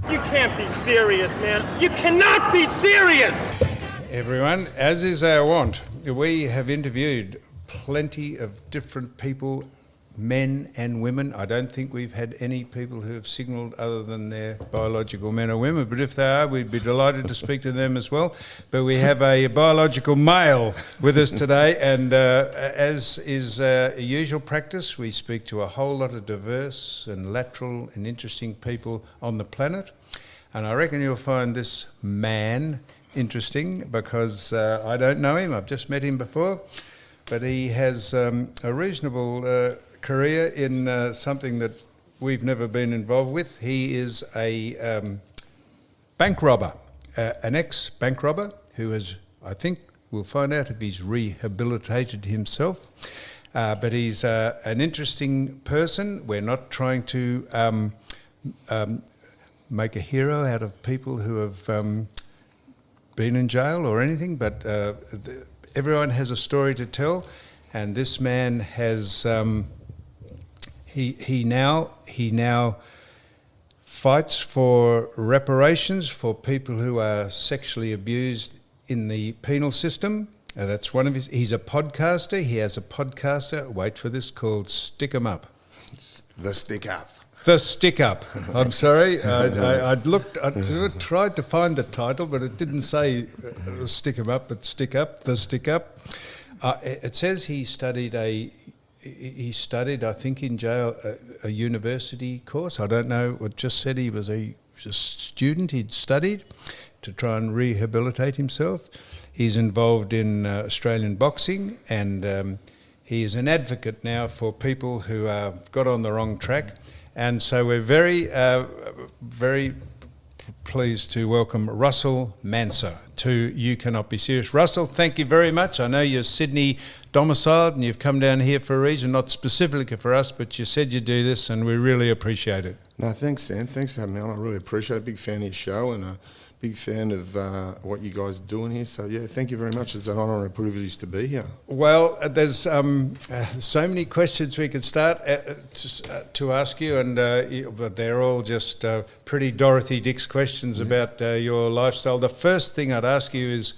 You can't be serious, man. You cannot be serious! Everyone, as is our wont, we have interviewed plenty of different people, men and women. I don't think we've had any people who have signalled other than their biological men or women, but if they are, we'd be delighted to speak to them as well. But we have a biological male with us today, and as is usual practice, we speak to a whole lot of diverse and lateral and interesting people on the planet. And I reckon you'll find this man interesting because I don't know him, I've just met him before, but he has a reasonable career in something that we've never been involved with. He is a bank robber, an ex-bank robber who has, I think we'll find out if he's rehabilitated himself, but he's an interesting person. We're not trying to make a hero out of people who have been in jail or anything, but everyone has a story to tell, and this man has he now fights for reparations for people who are sexually abused in the penal system. That's one of his. He's a podcaster. He has a podcaster. Wait for this, called Stick 'Em Up. The Stick Up. The Stick Up. I'm sorry. I tried to find the title, but it didn't say Stick 'Em Up, but Stick Up. The Stick Up. It says he studied, I think, in jail, a university course. I don't know. It just said he was a student. He'd studied to try and rehabilitate himself. He's involved in Australian boxing, and he is an advocate now for people who got on the wrong track. And so we're very, very pleased to welcome Russell Manser to You Cannot Be Serious. Russell, thank you very much. I know you're Sydney domiciled and you've come down here for a reason, not specifically for us, but you said you'd do this and we really appreciate it. No, thanks, Sam. Thanks for having me on. I really appreciate it. Big fan of your show and a big fan of what you guys are doing here. So, yeah, thank you very much. It's an honour and a privilege to be here. Well, there's so many questions we could start to ask you, and but they're all just pretty Dorothy Dix questions about your lifestyle. The first thing I'd ask you is,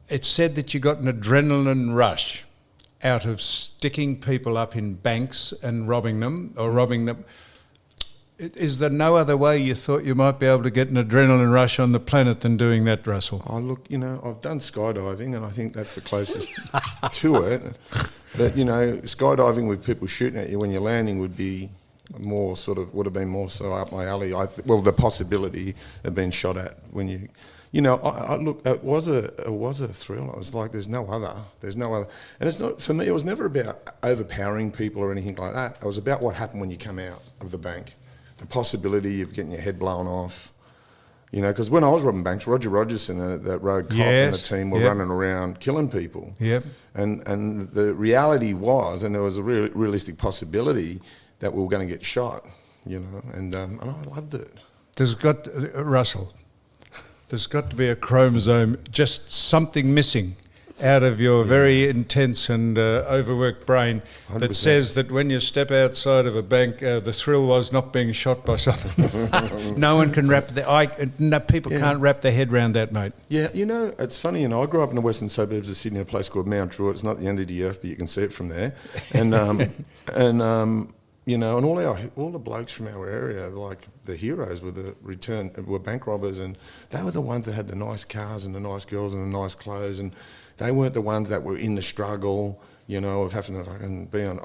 it's said that you got an adrenaline rush out of sticking people up in banks and robbing them. Is there no other way you thought you might be able to get an adrenaline rush on the planet than doing that, Russell? Oh, look, I've done skydiving and I think that's the closest to it. But, skydiving with people shooting at you when you're landing would have been more so up my alley. The possibility of being shot at when you... look, it was a thrill. I was like, there's no other. And it's not, for me, it was never about overpowering people or anything like that. It was about what happened when you come out of the bank. The possibility of getting your head blown off, because when I was robbing banks, Roger Rogerson, that rogue cop and the team were running around killing people. Yep. And the reality was, and there was a realistic possibility that we were going to get shot, and I loved it. Russell, there's got to be a chromosome, just something missing out of your very intense and overworked brain 100%. That says that when you step outside of a bank, the thrill was not being shot by someone. No one can people can't wrap their head around that, mate. Yeah, it's funny, I grew up in the western suburbs of Sydney, a place called Mount Druitt. It's not the end of the earth, but you can see it from there. And and all the blokes from our area, like the heroes, were bank robbers, and they were the ones that had the nice cars and the nice girls and the nice clothes, and they weren't the ones that were in the struggle, of having to fucking be on,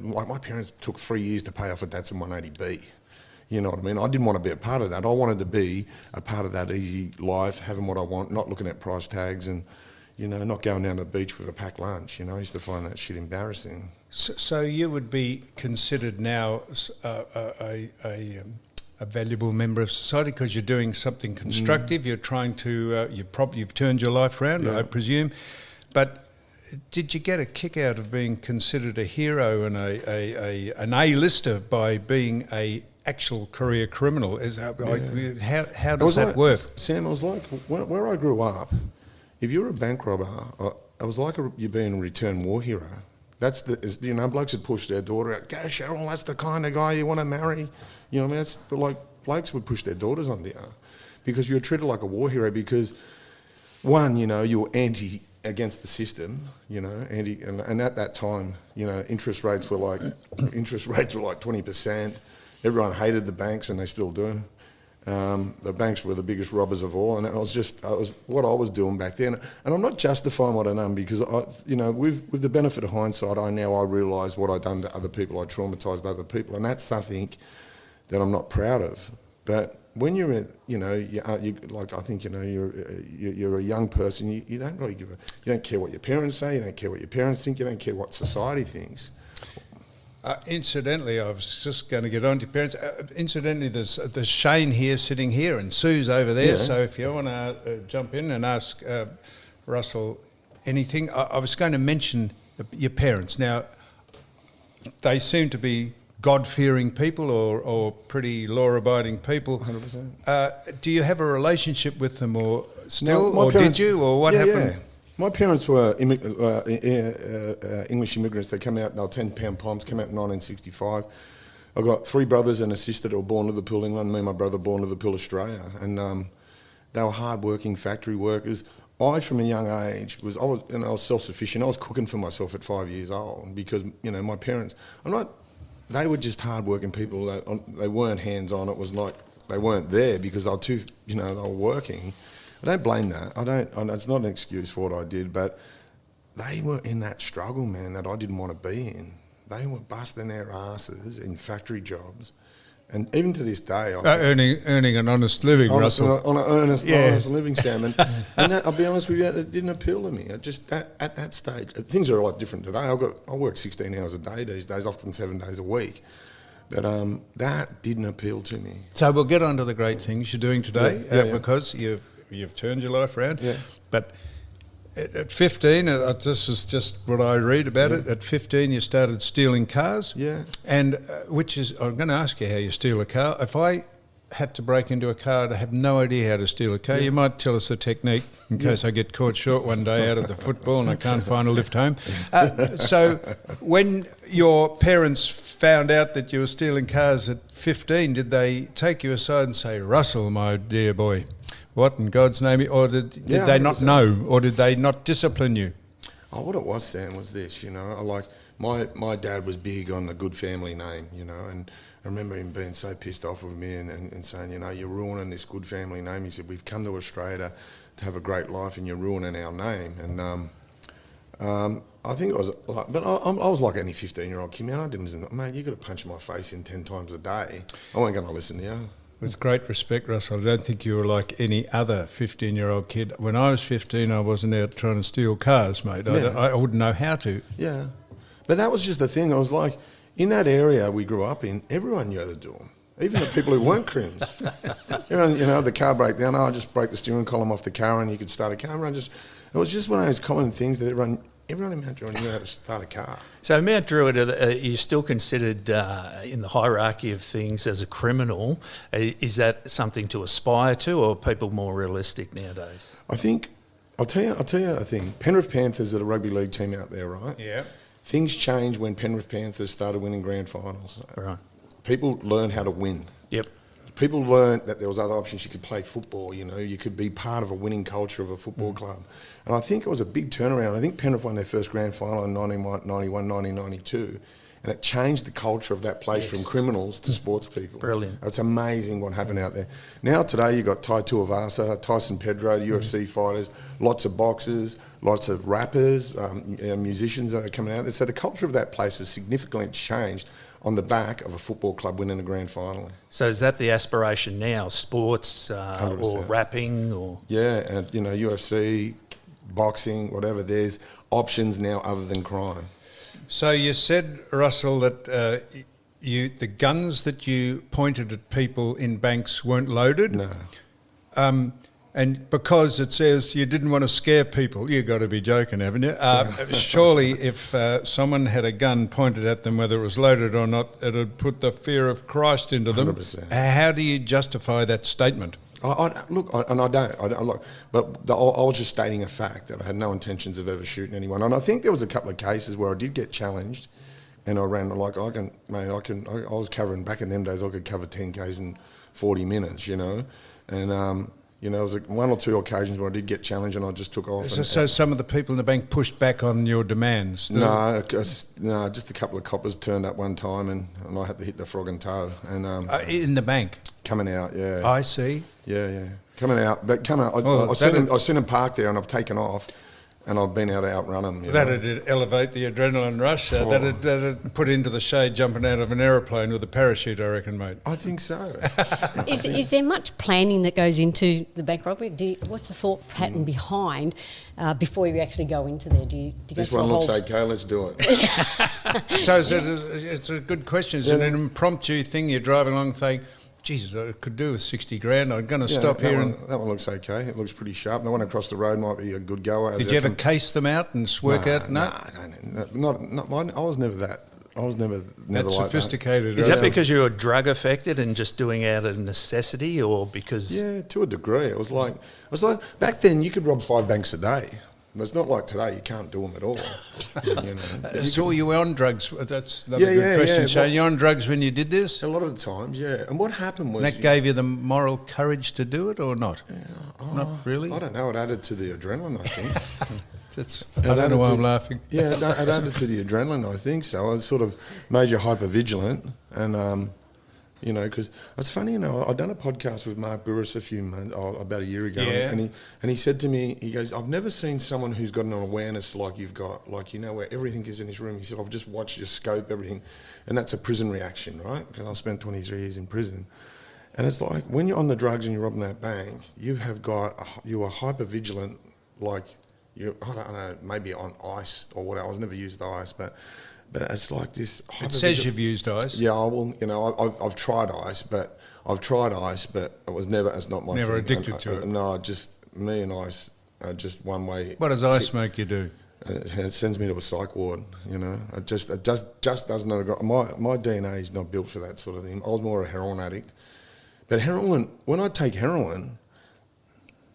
like my parents took 3 years to pay off a Datsun 180B. You know what I mean? I didn't want to be a part of that. I wanted to be a part of that easy life, having what I want, not looking at price tags and, not going down to the beach with a packed lunch. I used to find that shit embarrassing. So you would be considered now a valuable member of society because you're doing something constructive. You're trying to you've turned your life around, I presume. But did you get a kick out of being considered a hero and an A-lister by being a actual career criminal? How does that work? Sam, it was like where I grew up. If you're a bank robber, it was like you being a return war hero. That's blokes had pushed their daughter out. Go, Cheryl, that's the kind of guy you want to marry. It's like blokes would push their daughters onto you because you were treated like a war hero because, one, you know, you were against the system, you know, and at that time, you know, interest rates were like 20%. Everyone hated the banks, and they still do. The banks were the biggest robbers of all, and I was what I was doing back then. And I'm not justifying what I done because you know, with the benefit of hindsight, I realise what I'd done to other people. I traumatised other people, and that's something that I'm not proud of. But when you're, you know, like I think, you know, you're a young person. You don't really you don't care what your parents say. You don't care what your parents think. You don't care what society thinks. Incidentally, I was just going to get on to your parents. Incidentally, there's Shane here sitting here and Sue's over there. Yeah. So if you want to jump in and ask Russell anything, I was going to mention your parents. Now, they seem to be God-fearing people or pretty law-abiding people. 100%. Do you have a relationship with them or still, no, or parents, did you, or what happened? Yeah. My parents were English immigrants. They came out, they were £10 poms, came out in 1965. I've got 3 brothers and a sister that were born in Liverpool, England. Me and my brother born in Liverpool, Australia. And they were hard-working factory workers. I, from a young age, I was self-sufficient. I was cooking for myself at 5 years old because, you know, my parents, they were just hard-working people. They weren't hands-on. It was like they weren't there because they were too, you know, they were working. I don't blame that. It's not an excuse for what I did, but they were in that struggle, man, that I didn't want to be in. They were busting their asses in factory jobs. And even to this day... earning an honest living, Russell. On an honest living, Sam. And that, I'll be honest with you, it didn't appeal to me. At that stage, things are a lot different today. I work 16 hours a day these days, often 7 days a week. But that didn't appeal to me. So we'll get on to the great things you're doing today because you've turned your life around. Yeah. But at 15, this is just what I read about it. At 15, you started stealing cars. Yeah. And I'm going to ask you how you steal a car. If I had to break into a car, I'd have no idea how to steal a car. Yeah. You might tell us the technique in case I get caught short one day out of the football and I can't find a lift home. So when your parents found out that you were stealing cars at 15, did they take you aside and say, Russell, my dear boy, what in God's name? Or did they not know? Or did they not discipline you? Oh, what it was, Sam, was this, you know. Like, my dad was big on a good family name, you know, and I remember him being so pissed off with me and saying, you know, you're ruining this good family name. He said, we've come to Australia to have a great life and you're ruining our name. And I think it was like, but I was like any 15-year-old kid. Man, I didn't, mate, you got to punch my face in 10 times a day. I wasn't going to listen to you. With great respect, Russell, I don't think you were like any other 15-year-old kid. When I was 15, I wasn't out trying to steal cars, mate. Yeah. I wouldn't know how to. Yeah. But that was just the thing. I was like, in that area we grew up in, everyone knew how to do them. Even the people who weren't crims. Everyone, you know, the car breakdown, I just break the steering column off the car and you could start a car. It was just one of those common things that everyone in Mount Druitt knew how to start a car. So Mount Druitt, you're still considered in the hierarchy of things as a criminal. Is that something to aspire to, or are people more realistic nowadays? I think, I'll tell you a thing. Penrith Panthers are the rugby league team out there, right? Yeah. Things changed when Penrith Panthers started winning grand finals. Right. People learned how to win. Yep. People learned that there was other options. You could play football, you know, you could be part of a winning culture of a football club. And I think it was a big turnaround. I think Penrith won their first grand final in 1991, 1992. And it changed the culture of that place from criminals to sports people. Brilliant. It's amazing what happened out there. Now today you've got Tai Tuivasa, Tyson Pedro, the UFC fighters, lots of boxers, lots of rappers, musicians that are coming out there. So the culture of that place has significantly changed on the back of a football club winning a grand final. So is that the aspiration now, sports or rapping? Or Yeah, and you know, UFC, boxing, whatever, there's options now other than crime. So you said, Russell, that the guns that you pointed at people in banks weren't loaded? No. And because it says you didn't want to scare people, you've got to be joking, haven't you? Surely if someone had a gun pointed at them, whether it was loaded or not, it would put the fear of Christ into them. 100%. How do you justify that statement? I was just stating a fact that I had no intentions of ever shooting anyone. And I think there was a couple of cases where I did get challenged, and I ran like I was covering back in them days. I could cover 10Ks in 40 minutes, you know. And, you know, there was one or two occasions where I did get challenged and I just took off. So some of the people in the bank pushed back on your demands? No, just a couple of coppers turned up one time and I had to hit the frog and toe. And in the bank? Coming out, yeah. I see. Yeah. Coming out. I seen them parked there and I've taken off. And I've been able to outrun them. That'd elevate the adrenaline rush. That'd put into the shade jumping out of an aeroplane with a parachute, I reckon, mate. I think so. Is there much planning that goes into the bank robbery? What's the thought pattern behind before you actually go into there? Do you go this one looks okay, let's do it. So it's a good question. It's an impromptu thing. You're driving along saying, Jesus, I could do with 60 grand. I'm going to stop here. That one looks okay. It looks pretty sharp. The one across the road might be a good goer. Did you ever case them out and work out? No, I was never that. I was never like sophisticated. Is that because you were drug affected and just doing out of necessity, or because? Yeah, to a degree. It was like back then you could rob 5 banks a day. It's not like today, you can't do them at all. You know. So you were on drugs? That's another good question, Shane. You were on drugs when you did this? A lot of the times, yeah. And what happened was... And that gave you the moral courage to do it or not? Yeah, not really? I don't know. It added to the adrenaline, I think. I don't know why I'm laughing. Yeah, it added to the adrenaline, I think so. I was sort of made you hyper-vigilant and... you know, because it's funny, you know, I'd done a podcast with Mark Burris about a year ago, and he said to me, he goes, I've never seen someone who's got an awareness like you've got, like, you know, where everything is in his room. He said, I've just watched you scope everything, and that's a prison reaction, right? Because I spent 23 years in prison. And it's like, when you're on the drugs and you're robbing that bank, you are hyper-vigilant, like, I don't know, maybe on ice or whatever. I was never used ice, but it's like this. It says you've used ice. Yeah, well, you know, I've tried ice, but it was never. It's not my never thing. Addicted to it. No, just me and ice are just one way. What does ice make you do? It sends me to a psych ward. You know, it just doesn't. My DNA is not built for that sort of thing. I was more a heroin addict, but heroin. When I take heroin.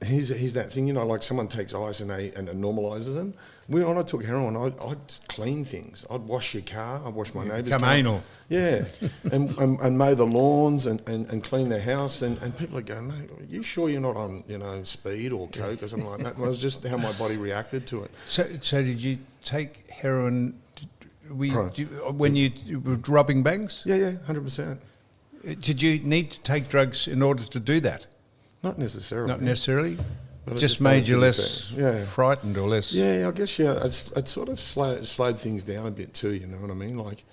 Here's that thing, you know, like someone takes ice and it normalises them. When I took heroin, I'd just clean things. I'd wash your car, I'd wash my neighbour's car. Come anal. Yeah, and mow the lawns and clean their house. And people are going, mate, are you sure you're not on, you know, speed or coke or something like that? It was just how my body reacted to it. So did you take heroin when you were robbing banks? Yeah, 100%. Did you need to take drugs in order to do that? Not necessarily. Not necessarily? Just made you less frightened or less... Yeah, I guess, it sort of slowed things down a bit too, you know what I mean? Like,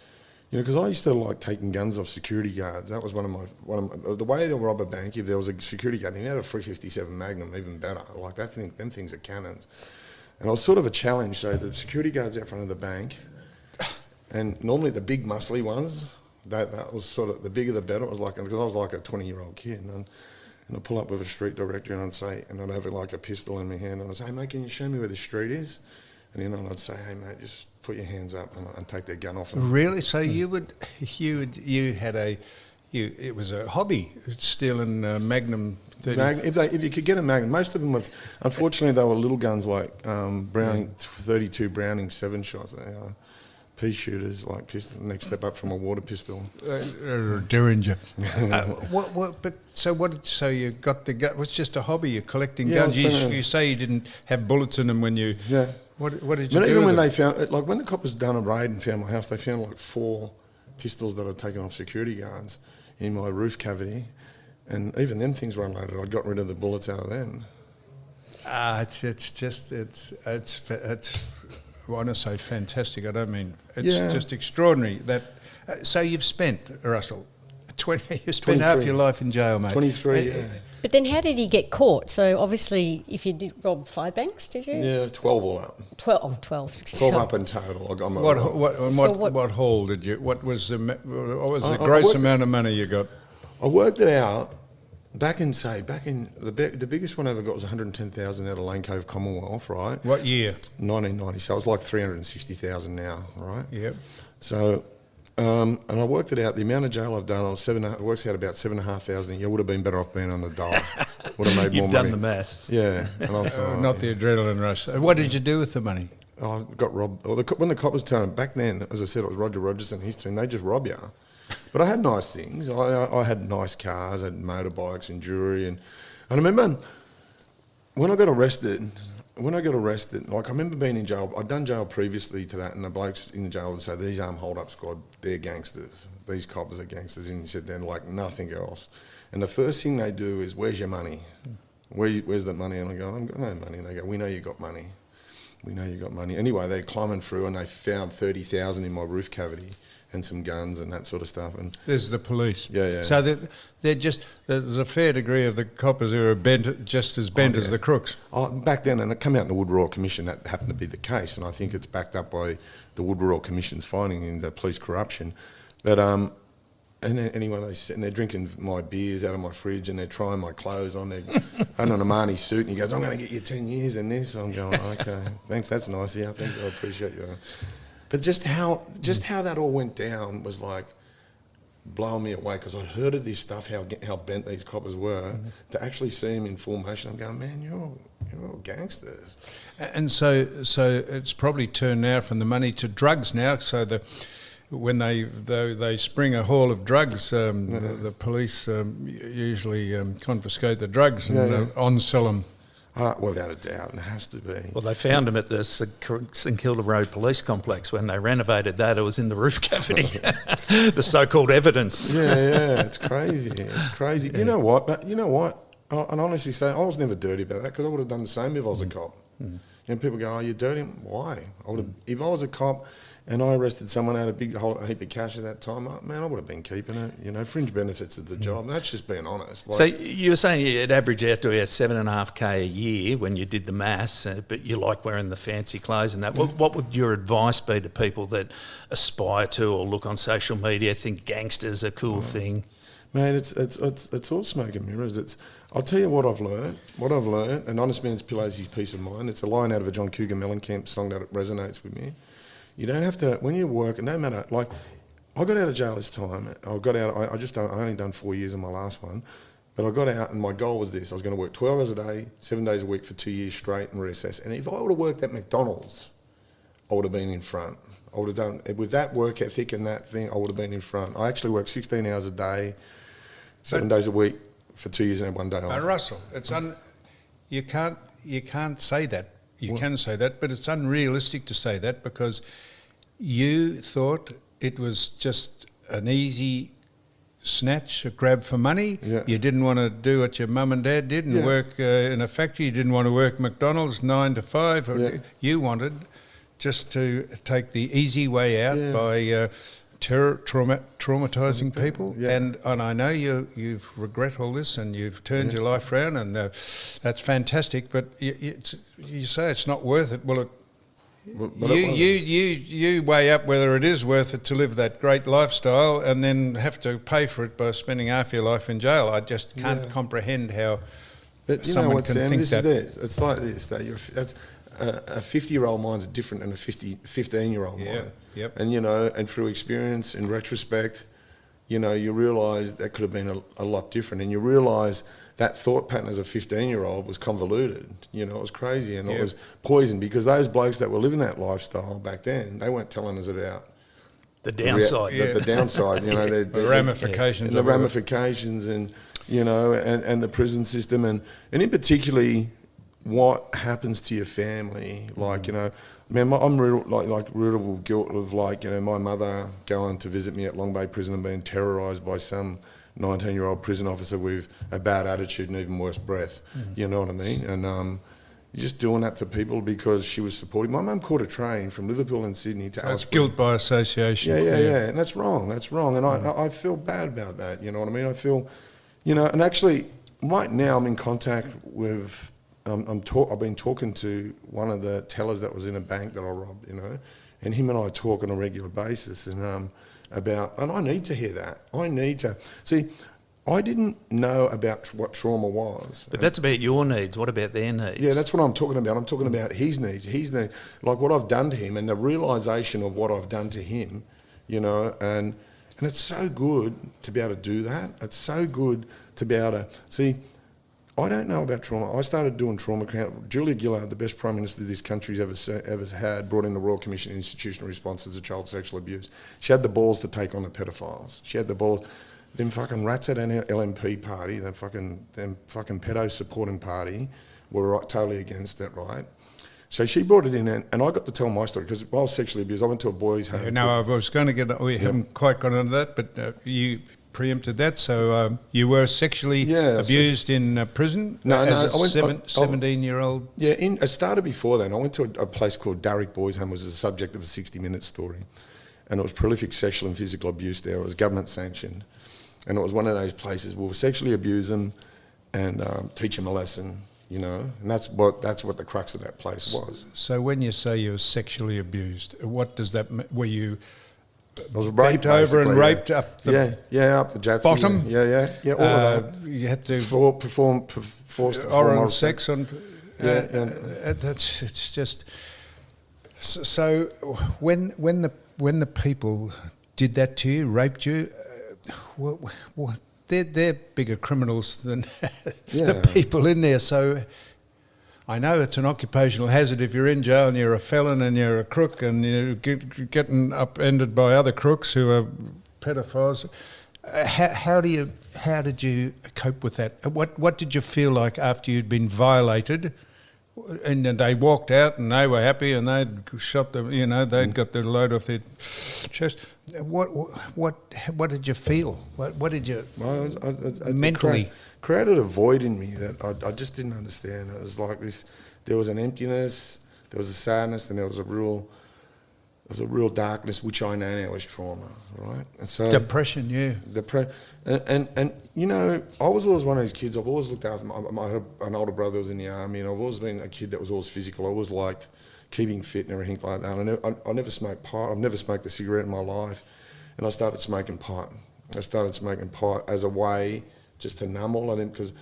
you know, because I used to like taking guns off security guards. That was one of my the way they'll rob a bank, if there was a security guard, and he had a 357 Magnum, even better. Like, them things are cannons. And I was sort of a challenge, so the security guards out front of the bank, and normally the big muscly ones, that was sort of, the bigger the better. It was like, because I was like a 20-year-old kid, and I'd pull up with a street director and I'd have like a pistol in my hand and I'd say, hey mate, can you show me where the street is? And you know, and I'd say, hey mate, just put your hands up and take their gun off them. Really? So it was a hobby, stealing Magnum 30. If you could get a Magnum, most of them were, unfortunately they were little guns like Browning, 32 Browning 7 shots. They are pea shooters, like pistol, next step up from a water pistol. Derringer. So you got the gun? It was just a hobby. You're collecting guns. You say you didn't have bullets in them when you. Yeah. What did you do? Even when they found, like when the coppers done a raid and found my house, they found like 4 pistols that I'd taken off security guards in my roof cavity, and even them things were unloaded. I'd got rid of the bullets out of them. It's I want to say fantastic. I don't mean it's just extraordinary that. So you've spent, Russell, you spent half your life in jail, mate. 23. Yeah. But then, how did he get caught? So obviously, if you did rob 5 banks, did you? Yeah, 12 all up. 12. 12 up in total. What haul did you? What was the gross amount of money you got? I worked it out. Back in the biggest one I ever got was 110,000 out of Lane Cove Commonwealth, right? What year? 1990. So it's like 360,000 now, right? Yep. So, and I worked it out. The amount of jail I've done, it works out about 7,500 a year. Would have been better off being on the dole. Would have made more money. You've done the maths. Yeah. And I thought, not the adrenaline rush. What did you do with the money? I got robbed. When the coppers turned, back then, as I said, it was Roger Rogers and his team. They just rob you. But I had nice things. I had nice cars, I had motorbikes and jewellery. And I remember when I got arrested, like I remember being in jail. I'd done jail previously to that, and the blokes in the jail would say, these armed hold-up squad, they're gangsters. These coppers are gangsters. And he said, they're like nothing else. And the first thing they do is, where's your money? Where's the money? And I go, I've got no money. And they go, we know you got money. We know you got money. Anyway, they're climbing through and they found 30,000 in my roof cavity and some guns and that sort of stuff. And There's the police. Yeah. So there's a fair degree of the coppers who are just as bent as the crooks. Back then, and it came out in the Wood Royal Commission, that happened to be the case, and I think it's backed up by the Wood Royal Commission's finding in the police corruption. But and then anyway, they're drinking my beers out of my fridge and they're trying my clothes on. They're on an Armani suit, and he goes, I'm going to get you 10 years in this. I'm going, okay, thanks, that's nice. Yeah, thank you, I appreciate you. But just how that all went down was like blowing me away, because I'd heard of this stuff, how bent these coppers were, to actually see them in formation. I'm going, man, you're all gangsters. And so it's probably turned now from the money to drugs now. So when they spring a haul of drugs, the police usually confiscate the drugs and on-sell them. Without a doubt, it has to be. Well, they found him at the St Kilda Road Police Complex when they renovated that. It was in the roof cavity, the so-called evidence. Yeah, it's crazy. It's crazy. Yeah. You know what? I honestly say, I was never dirty about that, because I would have done the same if I was a cop. You know, people go, "Oh, you're dirty." Why? If I was a cop and I arrested someone, had a big heap of cash at that time, man, I would have been keeping it. You know, fringe benefits of the job. And that's just being honest. So you were saying you'd average out to about $7.5K a year when you did the maths, but you like wearing the fancy clothes and that. What would your advice be to people that aspire to, or look on social media, think gangster's a cool thing? Mate, it's all smoke and mirrors. I'll tell you what I've learned. An honest man's pillow is his peace of mind. It's a line out of a John Cougar Mellencamp song that resonates with me. You don't have to, when you work, and no matter, like, I got out of jail this time. I only done 4 years in my last one, but I got out and my goal was this: I was going to work 12 hours a day, 7 days a week for 2 years straight and reassess. And if I would have worked at McDonald's, I would have been in front. I would have done, with that work ethic and that thing, I would have been in front. I actually worked 16 hours a day, 7 days a week for 2 years and had 1 day off. Russell, you can't say that. You can say that, but it's unrealistic to say that, because you thought it was just an easy snatch, a grab for money. Yeah. You didn't want to do what your mum and dad did and work in a factory. You didn't want to work McDonald's 9 to 5. Yeah. You wanted just to take the easy way out by traumatising people. Yeah. And I know you've regret all this and you've turned your life around, and that's fantastic. But you say it's not worth it. Well, you weigh up whether it is worth it to live that great lifestyle and then have to pay for it by spending half your life in jail. I just can't comprehend how someone can think that. It's like this. That's a 50-year-old mind's different than a 15-year-old mind. Yep. And, and through experience, in retrospect, you realise that could have been a lot different. And you realise that thought pattern as a 15-year-old was convoluted. It was crazy, and it was poison, because those blokes that were living that lifestyle back then, they weren't telling us about the downside. The downside, the ramifications. And the ramifications, and, and the prison system, and in particularly what happens to your family. Like, man, I'm rootable guilt of, like, my mother going to visit me at Long Bay Prison and being terrorised by some 19-year-old prison officer with a bad attitude and even worse breath. You know what I mean? And you're just doing that to people because she was supporting. My mum caught a train from Liverpool and Sydney to Alice. That's guilt by association. Yeah, and that's wrong. And I feel bad about that. You know what I mean? I feel, and actually right now I'm in contact with. I've been talking to one of the tellers that was in a bank that I robbed, and him and I talk on a regular basis, and and I need to hear that. I need to see. I didn't know about what trauma was. But that's about your needs. What about their needs? Yeah, that's what I'm talking about. I'm talking about his needs. Like what I've done to him, and the realisation of what I've done to him, and it's so good to be able to do that. It's so good to be able to see. I don't know about trauma. I started doing trauma. Julia Gillard, the best Prime Minister this country's ever had, brought in the Royal Commission on Institutional Responses to Child Sexual Abuse. She had the balls to take on the pedophiles. She had the balls. Them fucking rats at an LNP party, them fucking pedo supporting party, were totally against that, right? So she brought it in, and I got to tell my story, because while I was sexually abused, I went to a boys' home. Yeah, no, I was going to get, we haven't quite got into that, but you preempted that. So you were sexually abused in prison as a 17-year-old? Yeah, it started before then. I went to a place called Darrick Boys' Home, which was the subject of a 60-minute story. And it was prolific sexual and physical abuse there. It was government sanctioned. And it was one of those places where we'll sexually abuse them and teach them a lesson, you know. And that's what the crux of that place was. So when you say you were sexually abused, what does that mean? Were you I was raped over and raped up the up the Jatsy, bottom? Yeah, all of that. You had to forced oral sex on. It's just so when the people did that to you, raped you. They're bigger criminals than the people in there. So I know it's an occupational hazard if you're in jail and you're a felon and you're a crook and you're getting upended by other crooks who are pedophiles. How did you cope with that? What did you feel like after you'd been violated? And they walked out and they were happy and they'd shot them, you know, they'd got the load off their chest. What did you feel? What did you mentally? Created a void in me that I just didn't understand. It was like this, there was an emptiness, there was a sadness, and there was a real darkness, which I know now is trauma, right? And so depression, yeah. And you know, I was always one of those kids. I've always looked after an older brother who was in the army, and I've always been a kid that was always physical. I always liked keeping fit and everything like that. And I never smoked pot. I've never smoked a cigarette in my life, and I started smoking pot. I started smoking pot as a way just to numb all of them, because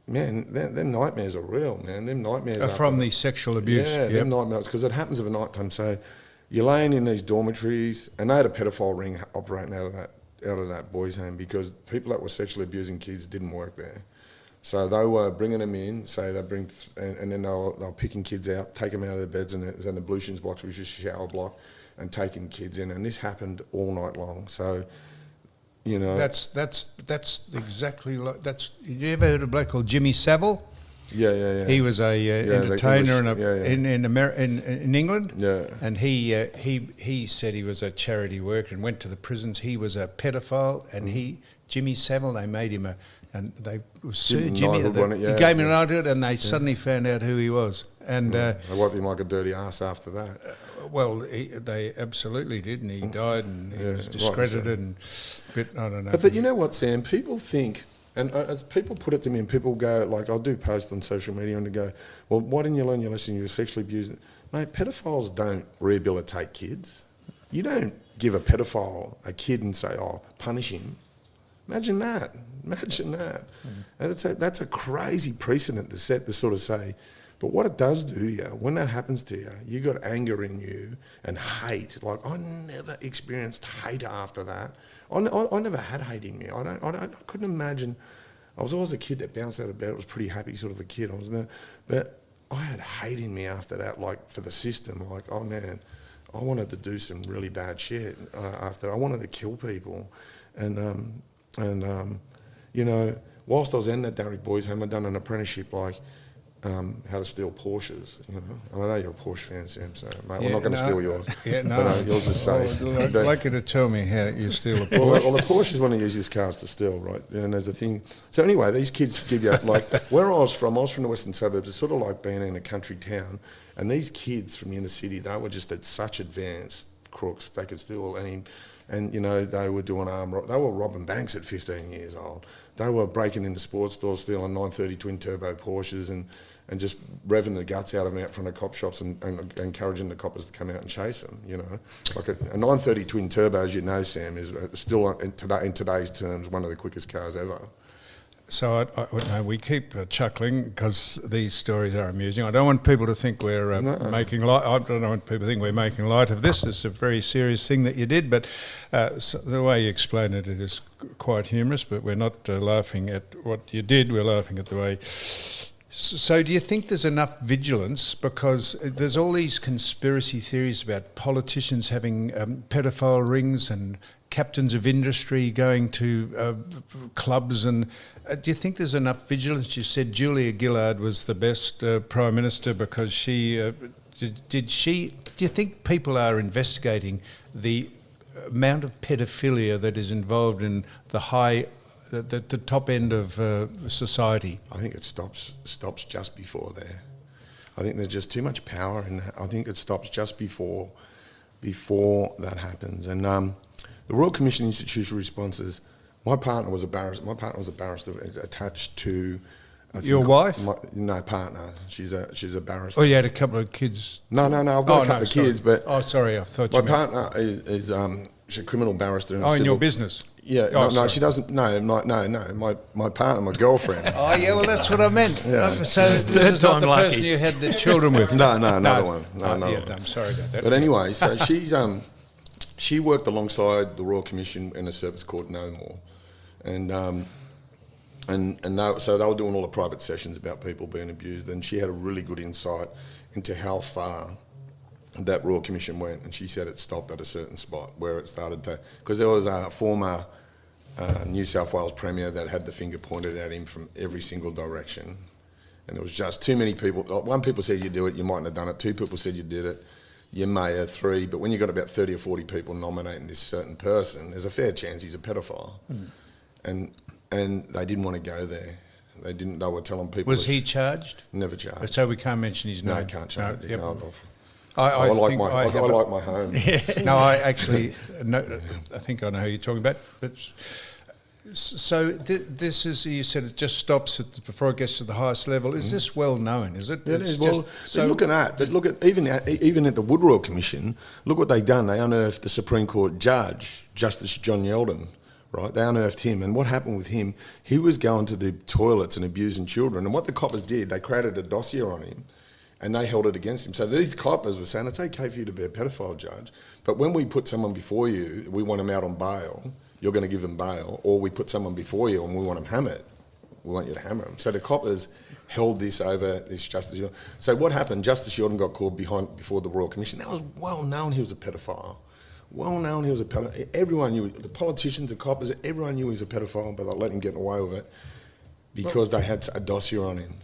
man, them nightmares are real, man. Them nightmares are from the sexual abuse. Yeah, them nightmares, because it happens of a night time. So you're laying in these dormitories, and they had a pedophile ring operating out of that boys' home, because people that were sexually abusing kids didn't work there. So they were bringing them in, and then they were picking kids out, taking them out of their beds and the ablutions blocks, which is a shower block, and taking kids in. And this happened all night long. So, you know, that's exactly like that's. You ever heard of a bloke called Jimmy Savile? Yeah. He was a entertainer in England. Yeah. And he said he was a charity worker and went to the prisons. He was a pedophile, and Jimmy Savile, they made him and they sued Jimmy. He gave him an knighthood, and they suddenly found out who he was. And they wiped him like a dirty ass after that. Well, they absolutely did, and he died, and he was discredited, and I don't know. But you know what, Sam? People think. And as people put it to me, and people go, like, I'll do posts on social media and they go, well, why didn't you learn your lesson? You were sexually abused. Mate, pedophiles don't rehabilitate kids. You don't give a pedophile a kid and say, oh, punish him. Imagine that. And that's a crazy precedent to set, to sort of say. But what it does do you, when that happens to you, you got anger in you and hate. Like, I never experienced hate after that. I never had hate in me. I couldn't imagine. I was always a kid that bounced out of bed. I was pretty happy sort of a kid. But I had hate in me after that, like, for the system. Like, oh man, I wanted to do some really bad shit after that. I wanted to kill people. And you know, whilst I was in that Darrick Boys' Home, I'd done an apprenticeship, like, how to steal Porsches, you know. I know you're a Porsche fan, Sam, so mate, we're not going to steal yours. Yeah, no. But, yours is safe. I'd like you to tell me how you steal a Porsche. Well, the Porsche is one of the easiest cars to steal, right? And there's a thing. So anyway, these kids give you, like, where I was from the western suburbs. It's sort of like being in a country town. And these kids from the inner city, they were just at such advanced crooks. They could steal and you know, they were doing they were robbing banks at 15 years old. They were breaking into sports stores, stealing 930 twin turbo Porsches and just revving the guts out of them out front of cop shops and encouraging the coppers to come out and chase them, you know. Like a 930 twin turbo, as you know, Sam, is still in today's terms one of the quickest cars ever. So no, we keep chuckling because these stories are amusing. I don't want people to think we're making light. I don't want people to think we're making light of this. It's a very serious thing that you did, but so the way you explain it, it is quite humorous. But we're not laughing at what you did. We're laughing at the way. So do you think there's enough vigilance? Because there's all these conspiracy theories about politicians having pedophile rings and captains of industry going to clubs, and do you think there's enough vigilance? You said Julia Gillard was the best Prime Minister because she... did she... Do you think people are investigating the amount of pedophilia that is involved in the top end of society? I think it stops just before there. I think there's just too much power in that. I think it stops just before that happens. And the Royal Commission Institutional Responses. My partner was a barrister attached to. Your wife? No, partner. She's a barrister. Oh, you had a couple of kids. No. I've got a couple of kids, but sorry, I thought my you meant... partner is she's a criminal barrister. In your business. Yeah, no, she doesn't. No. My partner, my girlfriend. Oh yeah, well that's what I meant. Yeah. So this is not the person you had the children with. No, another one. No. Yeah, I'm sorry about that. But anyway, so she worked alongside the Royal Commission in a service called No More, so they were doing all the private sessions about people being abused, and she had a really good insight into how far that Royal Commission went, and she said it stopped at a certain spot where it started to, because there was a former New South Wales Premier that had the finger pointed at him from every single direction, and there was just too many people. One people said you do it, you mightn't have done it. Two people said you did it, you may have. Three, but when you've got about 30 or 40 people nominating this certain person, there's a fair chance he's a pedophile. And they didn't want to go there. They were telling people... Was he charged? Never charged. So we can't mention his name? No, can't charge it. Yep. No, I like my home. No, I actually... I think I know who you're talking about. But so this is... You said it just stops before it gets to the highest level. Is this well known? Is it? It is. Well, look at even at the Wood Royal Commission, look what they've done. They unearthed the Supreme Court judge, Justice John Yeldon. Right, they unearthed him, and what happened with him? He was going to the toilets and abusing children, and what the coppers did, they created a dossier on him, and they held it against him. So these coppers were saying, it's okay for you to be a pedophile, judge, but when we put someone before you, we want them out on bail, you're going to give them bail, or we put someone before you and we want them hammered, we want you to hammer them. So the coppers held this over this Justice Yeldon. So what happened? Justice Yeldon got called before the Royal Commission. That was well known he was a pedophile. Well known he was a pedophile. Everyone knew, the politicians, the coppers, everyone knew he was a pedophile, but they let him get away with it because they had a dossier on him.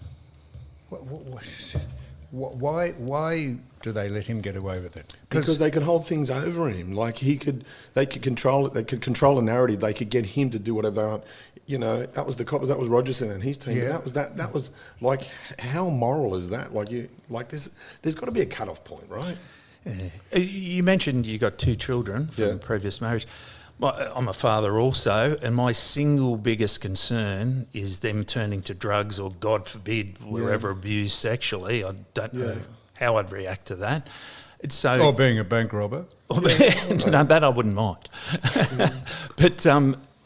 Why do they let him get away with it? Because they could hold things over him. Like they could control it. They could control the narrative. They could get him to do whatever they want. You know, that was the coppers. That was Rogerson and his team. Yeah. But that was like, how moral is that? There's got to be a cut-off point, right? Yeah. You mentioned you got two children from previous marriage. I'm a father also, and my single biggest concern is them turning to drugs or, God forbid, were ever abused sexually. I don't know how I'd react to that. Or being a bank robber. No, that I wouldn't mind. But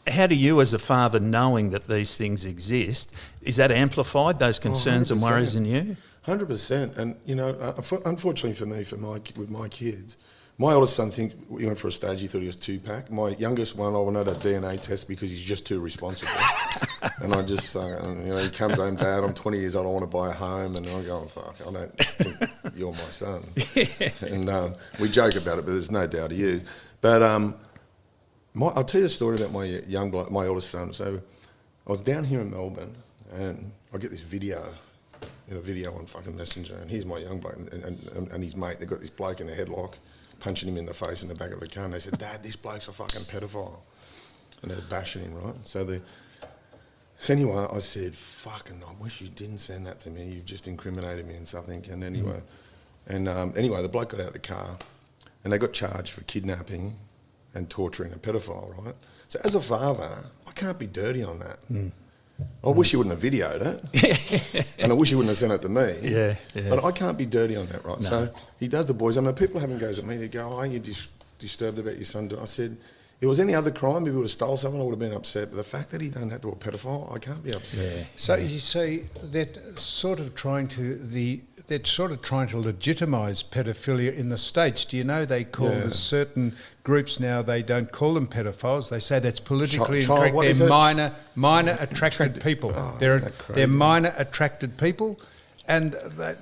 how do you, as a father, knowing that these things exist, is that amplified, those concerns and worries in you? 100%. And, you know, unfortunately for me, with my kids, my oldest son thinks he went for a stage, he thought he was two-pack. My youngest one, I will know that DNA test because he's just too responsible. And I just, he comes home, Dad, I'm 20 years old, I want to buy a home. And I'm going, fuck, I don't think you're my son. And we joke about it, but there's no doubt he is. But I'll tell you a story about my oldest son. So I was down here in Melbourne, and I get this video on fucking Messenger, and here's my young bloke and his mate. They've got this bloke in a headlock, punching him in the face in the back of a car, and they said, Dad, this bloke's a fucking pedophile. And they're bashing him, right? So anyway, I said, fucking, I wish you didn't send that to me. You've just incriminated me in something. And anyway, the bloke got out of the car, and they got charged for kidnapping and torturing a pedophile, right? So as a father, I can't be dirty on that. I wish you wouldn't have videoed it, and I wish you wouldn't have sent it to me. Yeah. But I can't be dirty on that, right? No. So he does the boys. I mean, people having goes at me. They go, "Oh, you disturbed about your son?" I said, it was any other crime, if he would have stole something, I would have been upset. But the fact that he done that to a pedophile, I can't be upset. Yeah. So you see, they're sort of trying to legitimise pedophilia in the States. Do you know they call the certain groups now, they don't call them pedophiles. They say that's politically incorrect. They're minor attracted people. Oh, they're minor attracted people. And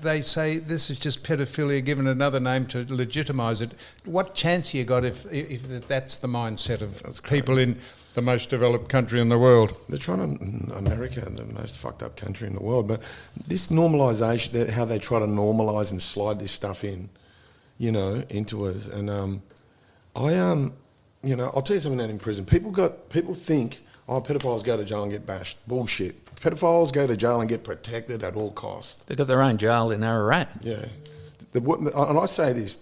they say this is just pedophilia, given another name to legitimise it. What chance you got if that's the mindset of people in the most developed country in the world? They're trying to, America, the most fucked up country in the world, but this normalisation, how they try to normalise and slide this stuff in, you know, into us. And you know, I'll tell you something out in prison. People think, oh, pedophiles go to jail and get bashed. Bullshit. Pedophiles go to jail and get protected at all costs. They've got their own jail in Ararat. Yeah. And I say this,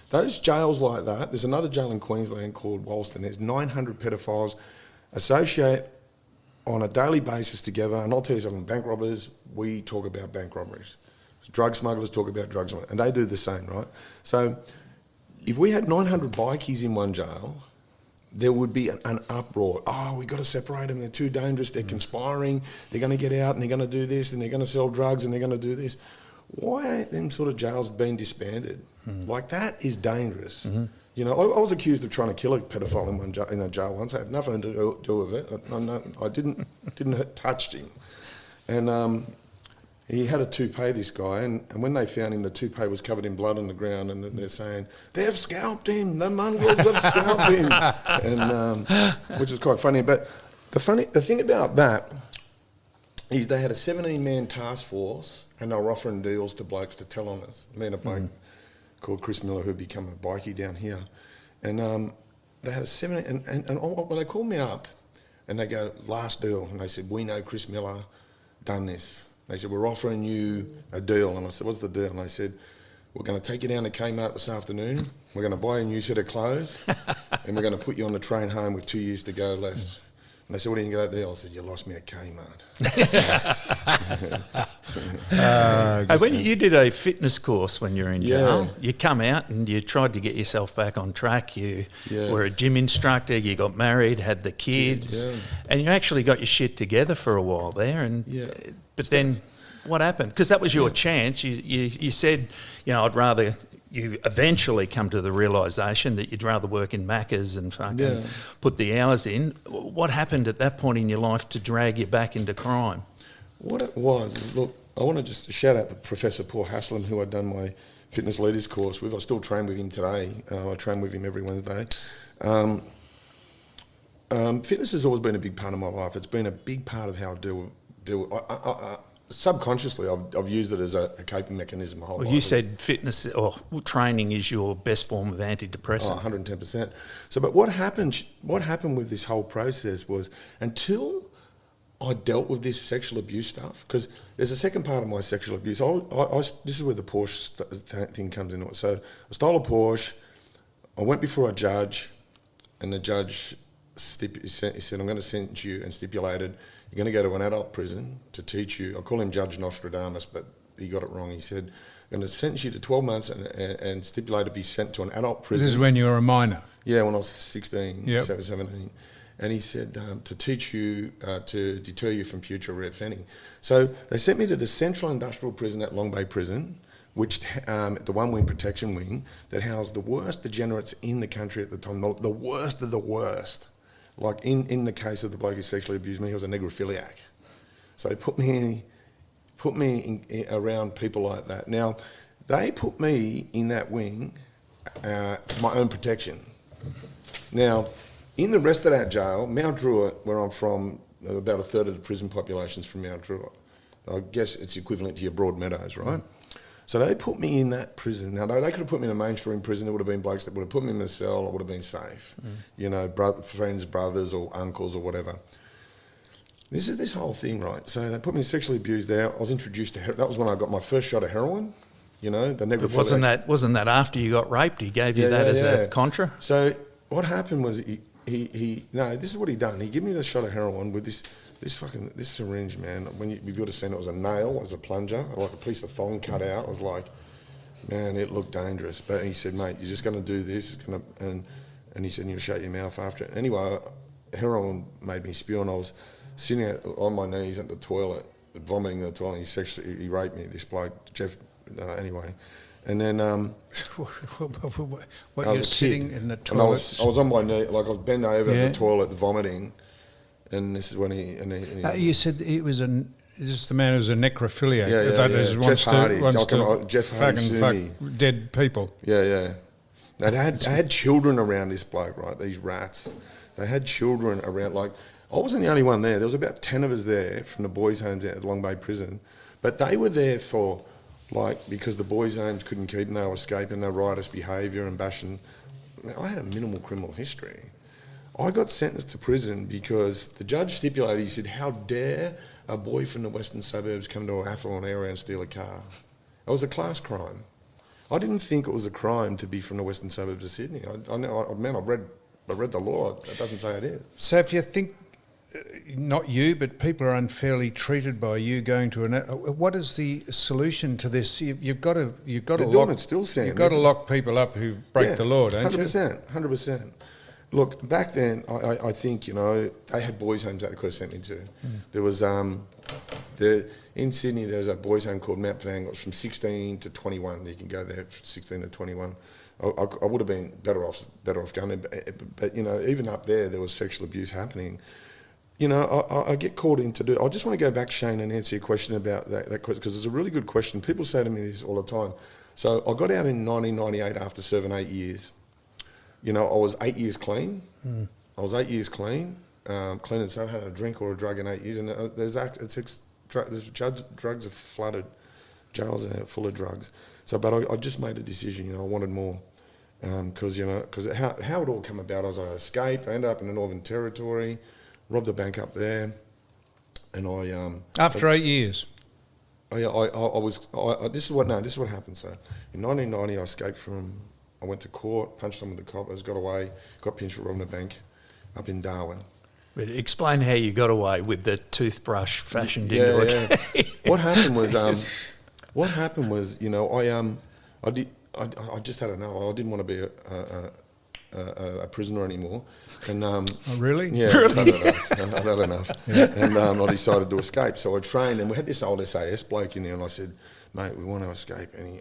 those jails like that, there's another jail in Queensland called Wolston. There's 900 pedophiles associate on a daily basis together. And I'll tell you something, bank robbers, we talk about bank robberies. Drug smugglers talk about drugs, and they do the same, right? So if we had 900 bikies in one jail, there would be an uproar. Oh, we've got to separate them. They're too dangerous. They're conspiring. They're going to get out and they're going to do this and they're going to sell drugs and they're going to do this. Why ain't them sort of jails been disbanded? Like, that is dangerous. You know, I was accused of trying to kill a pedophile in a jail once. I had nothing to do with it. I didn't touch him. And he had a toupee, this guy, and when they found him, the toupee was covered in blood on the ground, and they're saying, they've scalped him, the mongrels have scalped him, and which was quite funny. But the thing about that is they had a 17-man task force, and they were offering deals to blokes to tell on us. Me and a bloke called Chris Miller, who'd become a bikie down here, and they had a 17, and when they called me up, and they go, last deal, and they said, we know Chris Miller done this. They said, we're offering you a deal. And I said, what's the deal? And they said, we're going to take you down to Kmart this afternoon. We're going to buy a new set of clothes. And we're going to put you on the train home with 2 years to go left. And they said, what do you think of that deal? I said, you lost me at Kmart. Hey, when you did a fitness course when you were in jail, Yeah. you come out and you tried to get yourself back on track. You Yeah. were a gym instructor, you got married, had the kids, Yeah. and you actually got your shit together for a while there. And Yeah. But then what happened? Because that was your chance. You said, you know, I'd rather... You eventually come to the realisation that you'd rather work in Macca's and fucking put the hours in. What happened at that point in your life to drag you back into crime? What it was is, look, I want to just shout out to Professor Paul Haslam, who I'd done my fitness leaders course with. I still train with him today. I train with him every Wednesday. Fitness has always been a big part of my life. It's been a big part of how I deal. Subconsciously, I've used it as a coping mechanism my whole life. Well, you said fitness or training is your best form of antidepressant. Oh, 110%. So, but what happened with this whole process was, until I dealt with this sexual abuse stuff, because there's a second part of my sexual abuse. This is where the Porsche thing comes into it. So I stole a Porsche. I went before a judge, and the judge he said, I'm going to sentence you, and stipulated, you're going to go to an adult prison to teach you. I call him Judge Nostradamus, but he got it wrong. He said, I'm going to sentence you to 12 months and stipulate to be sent to an adult prison. This is when you were a minor. Yeah, when I was 16, Yep. 17. And he said, to teach you, to deter you from future reoffending. So they sent me to the Central Industrial Prison at Long Bay Prison, which the one wing protection wing that housed the worst degenerates in the country at the time, the worst of the worst. Like in the case of the bloke who sexually abused me, he was a necrophiliac. So they put me around people like that. Now, they put me in that wing for my own protection. Now, in the rest of that jail, Mount Druitt, where I'm from, about a third of the prison population's from Mount Druitt. I guess it's equivalent to your Broadmeadows, right? So they put me in that prison. Now, they could have put me in a mainstream prison. There would have been blokes that would have put me in a cell. I would have been safe. You know, friends, brothers or uncles or whatever. This is this whole thing, right? So they put me sexually abused there. I was introduced to that was when I got my first shot of heroin. You know, the necrophiliac. Wasn't that after you got raped? He gave you that as a contra? So what happened was this is what he done. He gave me the shot of heroin with this syringe, man. When you would have seen it was a nail, as a plunger, like a piece of thong cut out. I was like, man, it looked dangerous. But he said, mate, you're just going to do this, and he said, "You'll shut your mouth after it." Anyway, heroin made me spew, and I was sitting on my knees at the toilet, vomiting in the toilet. He raped me, this bloke, Jeff. Anyway, and then what you're sitting in the and I toilet? was on my knee, like I was bent over at the toilet, vomiting, and this is when he you said it was This the man who's a necrophiliac. Yeah, that yeah. is Jeff Hardy. Jeff Hardy fucking sue fuck me. dead people. Yeah. They had children around this bloke, right? These rats. They had children around. Like, I wasn't the only one there. There was about 10 of us there from the boys' homes at Long Bay Prison, but they were there for, like, because the boys' homes couldn't keep them. They were escaping their riotous behaviour and bashing. I had a minimal criminal history. I got sentenced to prison because the judge stipulated. He said, "How dare a boy from the western suburbs come to an affluent area and steal a car?" It was a class crime. I didn't think it was a crime to be from the western suburbs of Sydney. I read the law. It doesn't say it is. So if you think, not you, but people are unfairly treated by you going to what is the solution to this? You've got to They're lock. doing it still, Sam. You've got to lock people up who break the law, don't you? 100%. Look, back then, I think, they had boys' homes that they could have sent me to. There was, in Sydney, there was a boys' home called Mount Penang. It was from 16 to 21. You can go there from 16 to 21. I would have been better off going there. But even up there was sexual abuse happening. I get called in to do. I just want to go back, Shane, and answer your question about that question, because it's a really good question. People say to me this all the time. So I got out in 1998 after serving 8 years. I was 8 years clean. I was 8 years clean, clean and sober. I hadn't had a drink or a drug in 8 years. And drugs have flooded. Jails are full of drugs. So, but I just made a decision. I wanted more, because how it all came about. As I escaped, I ended up in the Northern Territory, robbed a bank up there, and After 8 years. I was. This is what happened. So, in 1990, I escaped from. I went to court, punched some of the coppers, got away, got pinched for robbing a bank up in Darwin. But explain how you got away with the toothbrush fashioned into it. What happened was, I just had enough. I didn't want to be a prisoner anymore. And Oh, really? Yeah, Really? I'd had enough. Yeah. And I decided to escape. So I trained, and we had this old SAS bloke in there, and I said, "Mate, we want to escape." And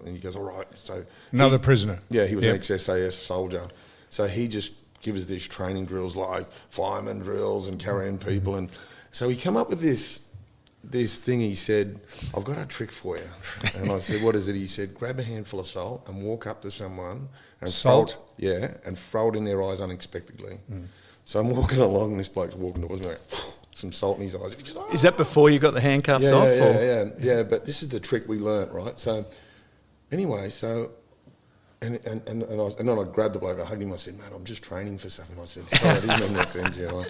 he goes, "All right." So Another prisoner. Yeah, he was an ex-SAS soldier. So he just gives us these training drills, like fireman drills and carrying people. And so he came up with this thing. He said, "I've got a trick for you." And I said, "What is it?" He said, "Grab a handful of salt and walk up to someone and Salt? and throw it in their eyes unexpectedly." So I'm walking along, and this bloke's walking towards me, like, some salt in his eyes. He goes, "Oh." Is that before you got the handcuffs off? Yeah. But this is the trick we learnt, right? So anyway, and then I grabbed the bloke, I hugged him, I said, "Mate, I'm just training for something." I said, "Sorry, I didn't mean to offend you."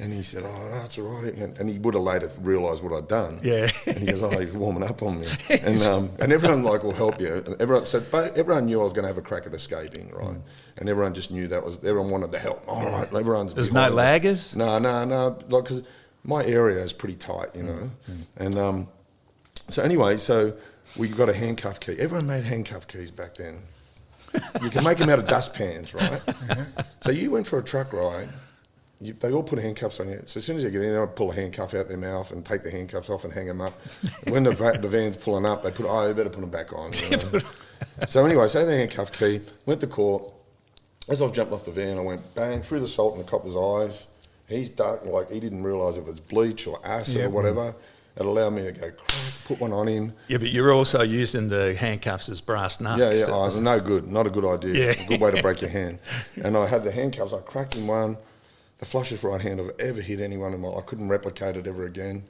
And he said, "Oh, no, that's all right." And he would have later realised what I'd done. Yeah. And he goes, "Oh, he's warming up on me." And everyone will help you. And everyone knew I was going to have a crack at escaping, right? And everyone just knew everyone wanted to help. All right, everyone's. There's no laggers? No, because my area is pretty tight, And so anyway, so we got a handcuff key. Everyone made handcuff keys back then. You can make them out of dustpans, right? So you went for a truck ride. They all put handcuffs on you. So as soon as you get in, they'd pull a handcuff out their mouth and take the handcuffs off and hang them up. And when the van's pulling up, they better put them back on. So anyway, so I had the handcuff key, went to court. As I jumped off the van, I went bang, threw the salt in the copper's eyes. He's dark, like he didn't realise if it was bleach or acid or whatever. It allowed me to go crack, put one on him. Yeah, but you're also using the handcuffs as brass knucks. Yeah, no good, not a good idea. Yeah. A good way to break your hand. And I had the handcuffs, I cracked him one. The flushest right hand I've ever hit anyone in my life. I couldn't replicate it ever again.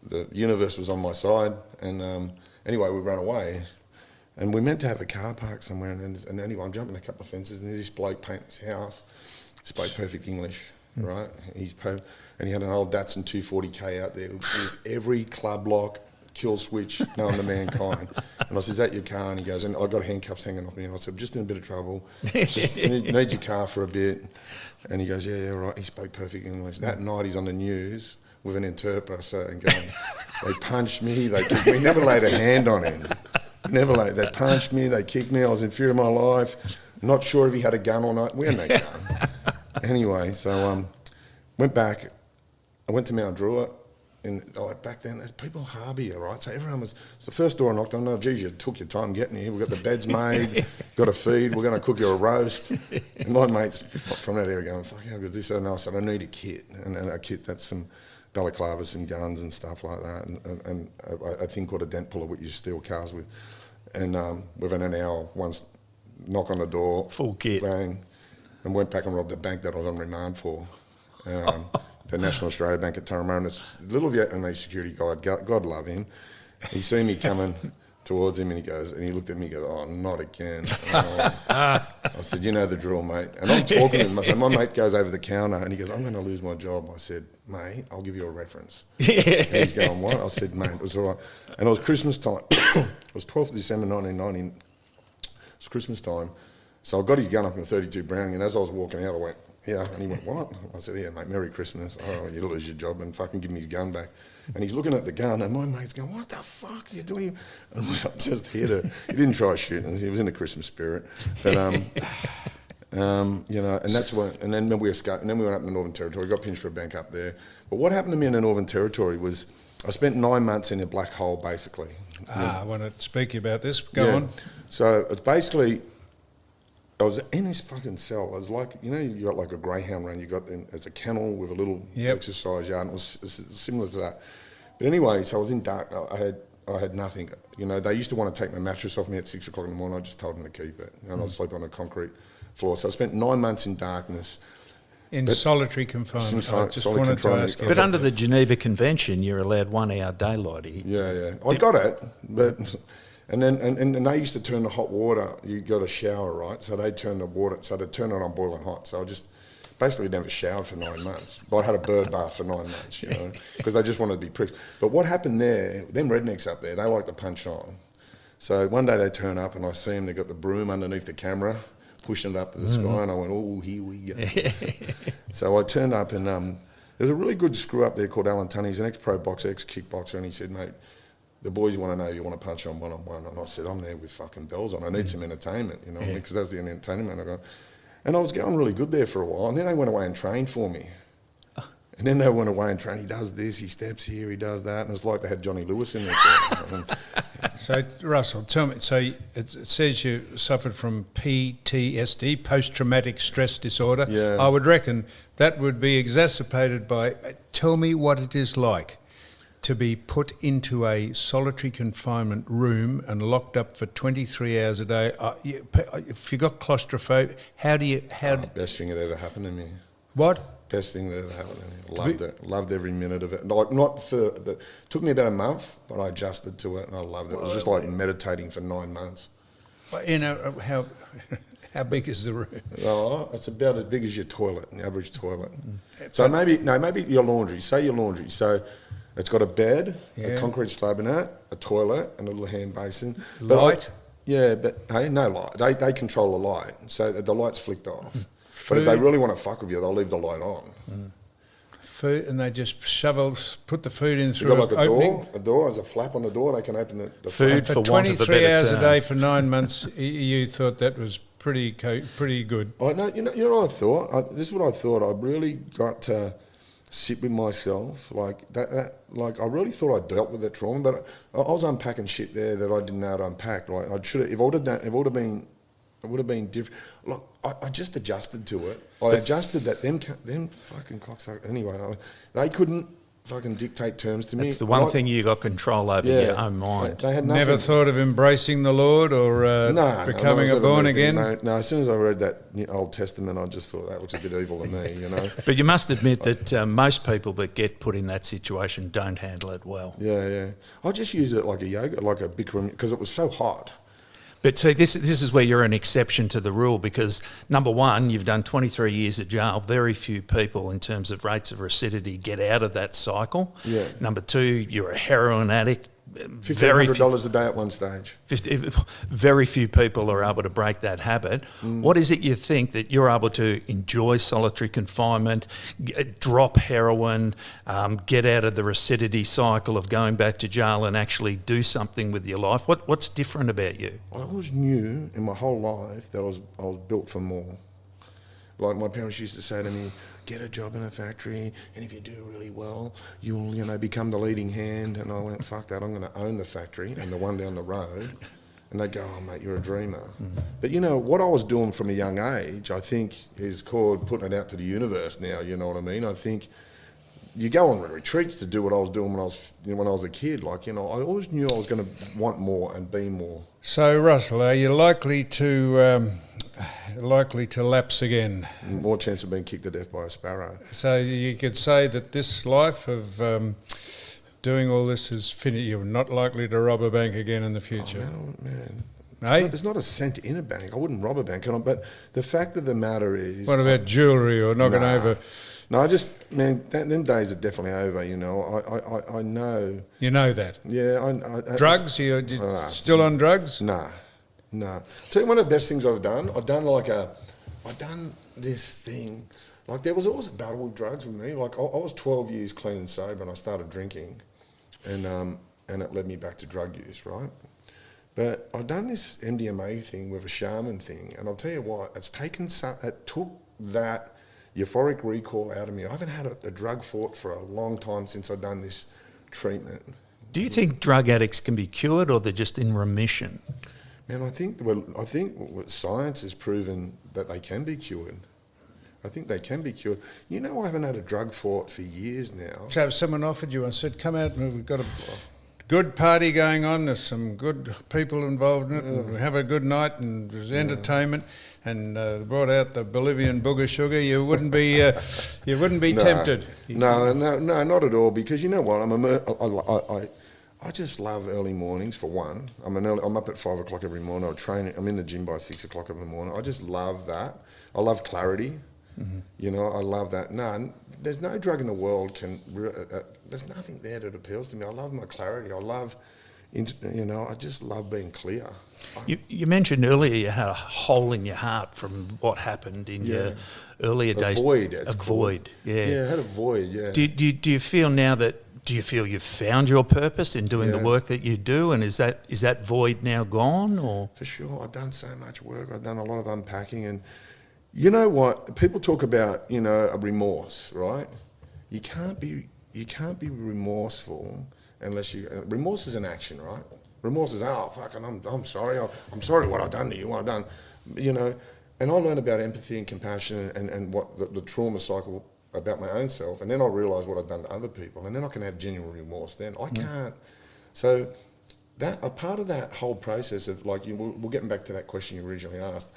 The universe was on my side. And anyway, we ran away. And we meant to have a car park somewhere. And anyway, I'm jumping a couple of fences, and there's this bloke painting his house. Spoke perfect English, right? And he had an old Datsun 240K out there with every club lock, kill switch known to mankind. And I said, "Is that your car?" And he goes, "And I got handcuffs hanging off me." And I said, "I'm just in a bit of trouble. Just need your car for a bit." And he goes, yeah, right. He spoke perfect English. That night he's on the news with an interpreter and going, "They punched me, they kicked me." Never laid a hand on him. They punched me, they kicked me. I was in fear of my life. Not sure if he had a gun or not. We had no gun. Anyway, so went back. I went to Mount Druitt. And like back then, there's people harbour, right? So everyone was, it's the first door I knocked on. No, geez, you took your time getting here. We've got the beds made, got a feed. We're going to cook you a roast. And my mates from that area going, fuck, how good is this? And I said, I need a kit. And a kit, that's some balaclavas and guns and stuff like that. And a thing called a dent puller, which you steal cars with. And within an hour, once knock on the door, full kit, bang, and went back and robbed the bank that I was on remand for. The National Australia Bank at Turramurra. This little Vietnamese security guard, God love him. He seen me coming towards him and he looked at me and he goes, oh, not again. I said, you know the drill, mate. And I'm talking to him. I said, my mate goes over the counter and he goes, I'm going to lose my job. I said, mate, I'll give you a reference. And he's going, what? I said, mate, it was all right. And it was Christmas time. It was 12th of December 1990. It was Christmas time. So I got his gun up in a 32 Browning and as I was walking out, I went, yeah, and he went, what? I said, yeah, mate, Merry Christmas. I don't want you to lose your job and fucking give me his gun back. And he's looking at the gun and my mate's going, what the fuck are you doing? And I just hit it. He didn't try shooting. He was in the Christmas spirit. But, you know, and that's when, and then we escaped, and then we went up in the Northern Territory, got pinched for a bank up there. But what happened to me in the Northern Territory was I spent 9 months in a black hole, basically. I want to speak about this. Go on. So it's basically... I was in this fucking cell. I was like, you know, you got like a greyhound run. You got them as a kennel with a little exercise yard. And it was similar to that. But anyway, so I was in dark. I had nothing. You know, they used to want to take my mattress off me at 6 o'clock in the morning. I just told them to keep it. And I'd sleep on a concrete floor. So I spent 9 months in darkness. In solitary confinement. I just solid wanted to ask you. But under the Geneva Convention, you're allowed 1 hour daylight. Yeah. I got it, but... And then and they used to turn the hot water, you got a shower, right? So they'd turn the water, so they'd turn it on boiling hot. So I just basically never showered for 9 months. But I had a bird bath for 9 months, you know, because they just wanted to be pricks. But what happened there, them rednecks up there, they like to punch on. So one day they turn up and I see them, they got the broom underneath the camera, pushing it up to the sky, and I went, oh, here we go. So I turned up and there's a really good screw up there called Alan Tunney. He's an ex-pro boxer, ex-kickboxer, and he said, mate, the boys want to know you want to punch on one-on-one. And I said, I'm there with fucking bells on. I need some entertainment, you know, because that's the entertainment I got. And I was going really good there for a while. And then they went away and trained for me. And then they went away and trained. He does this, he steps here, he does that. And it was like they had Johnny Lewis in there. So, Russell, tell me, so it says you suffered from PTSD, post-traumatic stress disorder. Yeah. I would reckon that would be exacerbated by, tell me what it is like to be put into a solitary confinement room and locked up for 23 hours a day. If you got claustrophobia, how do you... Best thing that ever happened to me. What? Best thing that ever happened to me. Loved it. Loved every minute of it. Like, took me about a month, but I adjusted to it and I loved it. It was just like meditating for 9 months. You know, how big is the room? Oh, it's about as big as your toilet, an average toilet. So maybe your laundry. Say your laundry. So it's got a bed, a concrete slab in it, a toilet, and a little hand basin. Light? But hey, no light. They control the light, so the light's flicked off. But if they really want to fuck with you, they'll leave the light on. Food, and they just put the food in through You've got like opening. a door, there's a flap on the door, they can open the Food flap. For want of a 23 better hours term. a day for 9 months, you thought that was pretty good. I know, you know what I thought? This is what I thought. I really got to sit with myself, like that. Like I really thought I dealt with that trauma, but I was unpacking shit there that I didn't know how to unpack. Like I should have. If I would have done, it would have been different. Look, I just adjusted to it. I adjusted that them fucking cocksuckers. Anyway, they couldn't fucking dictate terms to me. It's the one thing you got control over, your own mind. They had nothing. Never thought of embracing the Lord or becoming a born again? No, as soon as I read that Old Testament, I just thought that looks a bit evil to me, you know. But you must admit that most people that get put in that situation don't handle it well. Yeah. I just use it like a yoga, like a Bikram, because it was so hot. But see, this is where you're an exception to the rule because, number one, you've done 23 years of jail. Very few people, in terms of rates of recidivism, get out of that cycle. Yeah. Number two, you're a heroin addict. $1,500 a day at one stage. Very few people are able to break that habit. What is it you think that you're able to enjoy solitary confinement, drop heroin, get out of the recidivism cycle of going back to jail and actually do something with your life? What's different about you? I always knew in my whole life that I was built for more. Like my parents used to say to me, get a job in a factory, and if you do really well, you'll, become the leading hand. And I went, fuck that, I'm going to own the factory and the one down the road. And they'd go, oh, mate, you're a dreamer. But, what I was doing from a young age, I think, is called putting it out to the universe now, you know what I mean? I think you go on retreats to do what I was doing when I was a kid. Like, I always knew I was going to want more and be more. So, Russell, are you likely to lapse again? More chance of being kicked to death by a sparrow. So you could say that this life of doing all this is finished. You're not likely to rob a bank again in the future. Oh, man. Hey? There's not a cent in a bank. I wouldn't rob a bank. But the fact of the matter is... What about jewellery or knocking over... No, them days are definitely over, I know. You know that? Yeah. Drugs? You're still on drugs? No. Tell you one of the best things I've done? I've done this thing. Like, there was always a battle with drugs with me. Like, I was 12 years clean and sober and I started drinking. And it led me back to drug use, right? But I've done this MDMA thing with a shaman thing. And I'll tell you what, it took that euphoric recall out of me. I haven't had a drug thought for a long time since I've done this treatment. Do you think drug addicts can be cured, or they're just in remission? Man, I think science has proven that they can be cured. I think they can be cured. I haven't had a drug thought for years now. So if someone offered you and said, come out and we've got a good party going on, there's some good people involved in it, and we have a good night and there's entertainment, and brought out the Bolivian booger sugar, you wouldn't be tempted. No, not at all. Because you know what, I just love early mornings. For one, I'm up at 5 o'clock every morning. I train. I'm in the gym by 6 o'clock in the morning. I just love that. I love clarity. I love that. No, there's no drug in the world there's nothing there that appeals to me. I love my clarity. I just love being clear. You mentioned earlier you had a hole in your heart from what happened in your earlier days. A void. Yeah. Yeah, I had a void. Yeah. Do you feel now that? Do you feel you've found your purpose in doing the work that you do, and is that void now gone? Or for sure, I've done so much work. I've done a lot of unpacking, and you know what? People talk about a remorse, right? You can't be remorseful unless remorse is an action, right? Remorse is I'm sorry. I'm sorry what I've done to you. What I've done, And I learned about empathy and compassion and what the trauma cycle about my own self, and then I realise what I've done to other people, and then I can have genuine remorse. Then I can't. So that a part of that whole process of we're getting back to that question you originally asked.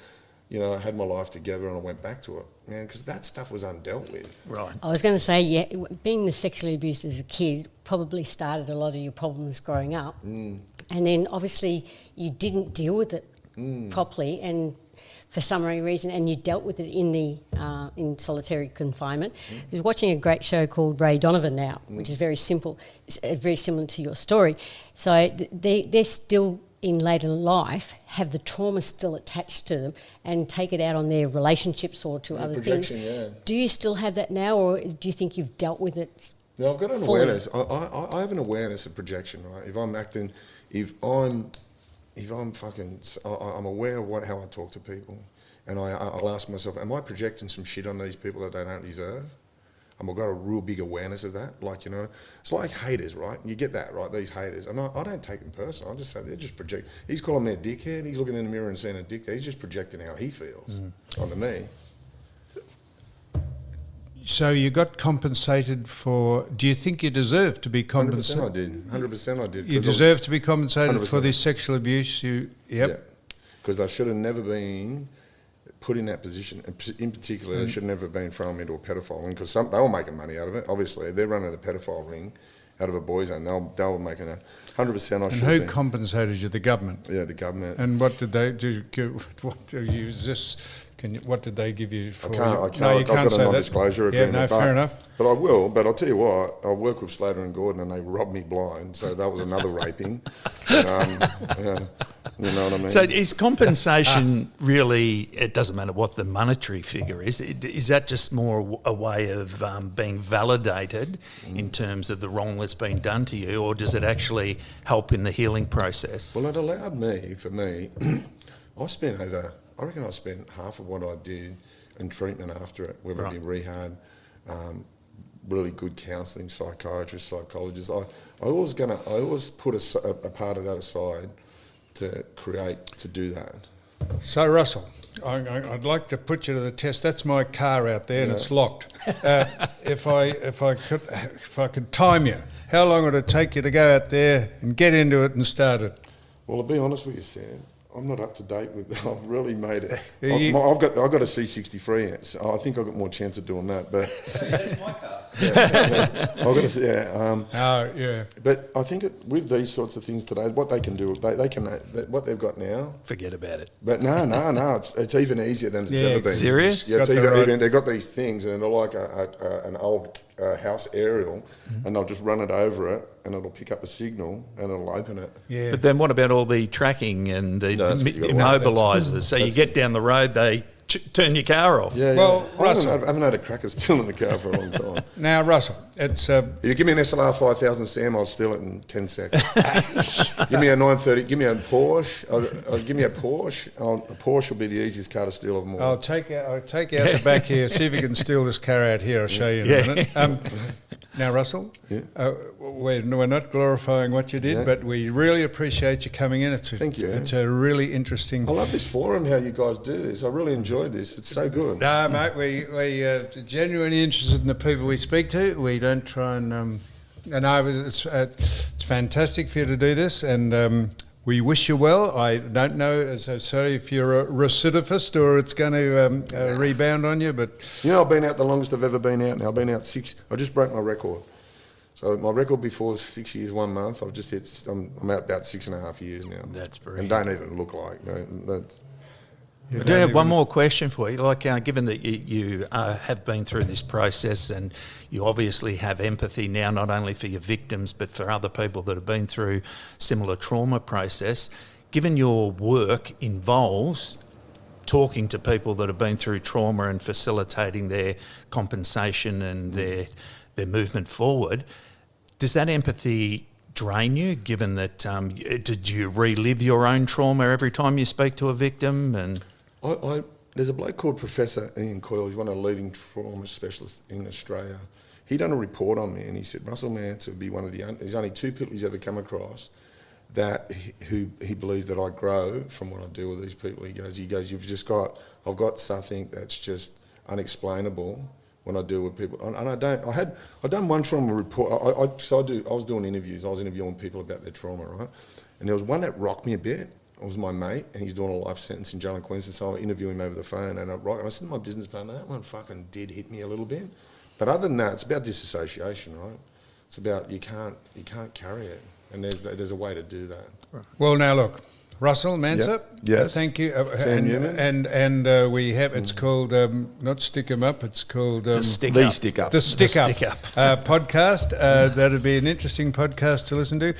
I had my life together and I went back to it, man, because that stuff was undealt with. Right. I was going to say, being sexually abused as a kid probably started a lot of your problems growing up, and then obviously you didn't deal with it properly, and for some reason, and you dealt with it in solitary confinement. I was watching a great show called Ray Donovan now, which is very simple, very similar to your story. So they're still in later life, have the trauma still attached to them, and take it out on their relationships or to other things. Yeah. Do you still have that now, or do you think you've dealt with it? No, I've got an awareness. I have an awareness of projection, right? I'm aware of how I talk to people, and I'll ask myself, am I projecting some shit on these people that they don't deserve? I've got a real big awareness of that. It's like haters, right? You get that, right? These haters. And I don't take them personal. I just say they're just project. He's calling me a dickhead. He's looking in the mirror and seeing a dick there. He's just projecting how he feels onto me. So you got compensated for... Do you think you deserve to be compensated? 100% I did. 100% I did. You deserve to be compensated 100%. for this sexual abuse? Yep. Yeah. Because I should have never been put in that position. In particular, they should have never been thrown into a pedophile ring, because they were making money out of it. Obviously, they're running a pedophile ring out of a boys' home. They were making 100%. And who compensated you? The government? Yeah, the government. And what did they do? What do you use this What did they give you for? I can't. No, you I've can't got say a that. non-disclosure Yeah, agreement. no, fair enough. But I will. But I'll tell you what. I work with Slater and Gordon, and they robbed me blind. So that was another raping. Yeah, you know what I mean? So is compensation really, it doesn't matter what the monetary figure is that just more a way of being validated in terms of the wrong that's been done to you, or does it actually help in the healing process? Well, it allowed me, I reckon I spent half of what I did in treatment after it, whether it be rehab, really good counselling, psychiatrists, psychologists. I always put a part of that aside to do that. So Russell, I'd like to put you to the test. That's my car out there, and it's locked. If I could time you, how long would it take you to go out there and get into it and start it? Well, I'll be honest with you, Sam. I'm not up to date with. I've really made it. You- I've got a C63. So I think I've got more chance of doing that. But That's my car. I've got to. Yeah. But I think with these sorts of things today, what they can do, they can what they've got now. Forget about it. But no, it's even easier than it's ever been. Serious? Yeah, it's Got the right- even they've got these things, and they're like an old house aerial, and they'll just run it over it, and it'll pick up a signal, and it'll open it. Yeah. But then what about all the tracking and the that's what you gotta immobilisers? So you get down the road, they turn your car off. Yeah, Well, I Russell- haven't had a cracker still in the car for a long time. Now, Russell, it's If you give me an SLR 5000 Sam, I'll steal it in 10 seconds. Give me a 930, give me a Porsche. Give me a Porsche. A Porsche will be the easiest car to steal of them all. I'll take you out the back here. See if you can steal this car out here. I'll show you in a minute. Now, Russell, we're not glorifying what you did, but we really appreciate you coming in. Thank you. It's a really interesting. I love this forum, how you guys do this. I really enjoyed this. It's so good. No, mate, we genuinely interested in the people we speak to. We don't try and. It's fantastic for you to do this, and we wish you well. I don't know, as I say, if you're a recidivist or it's going to rebound on you, but You know, I've been out the longest I've ever been out now. I've been out I just broke my record. So my record before was 6 years, 1 month. I've just hit, I'm out about 6.5 years now. That's And brilliant. don't even look like, I do have one more question for you. Like, given that you have been through this process and you obviously have empathy now, not only for your victims but for other people that have been through similar trauma process, given your work involves talking to people that have been through trauma and facilitating their compensation and their movement forward, does that empathy drain you, given that did you relive your own trauma every time you speak to a victim? And there's a bloke called Professor Ian Coyle. He's one of the leading trauma specialists in Australia. He done a report on me, and he said Russell Manser would be one of there's only 2 people he's ever come across that he believes that I grow from when I deal with these people. He goes, I've got something that's just unexplainable when I deal with people. And I've done one trauma report. I was doing interviews. I was interviewing people about their trauma, right? And there was one that rocked me a bit. It was my mate, and he's doing a life sentence in jail in Queensland, so I interviewed him over the phone, and I said to my business partner, that one fucking did hit me a little bit. But other than that, it's about disassociation, right? It's about you can't carry it, and there's a way to do that. well, now look, Russell Manser, Yes. thank you. Sam Newman. And we have, it's called, not Stick 'em Up, it's called... the stick The up. stick up. The Stick Up, Stick Up. podcast. That'd be an interesting podcast to listen to.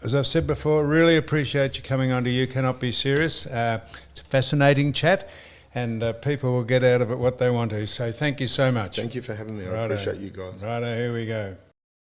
As I've said before, really appreciate you coming on to You Cannot Be Serious. It's a fascinating chat, and people will get out of it what they want to. So thank you so much. Thank you for having me. I Righto. appreciate you guys. Righto, here we go.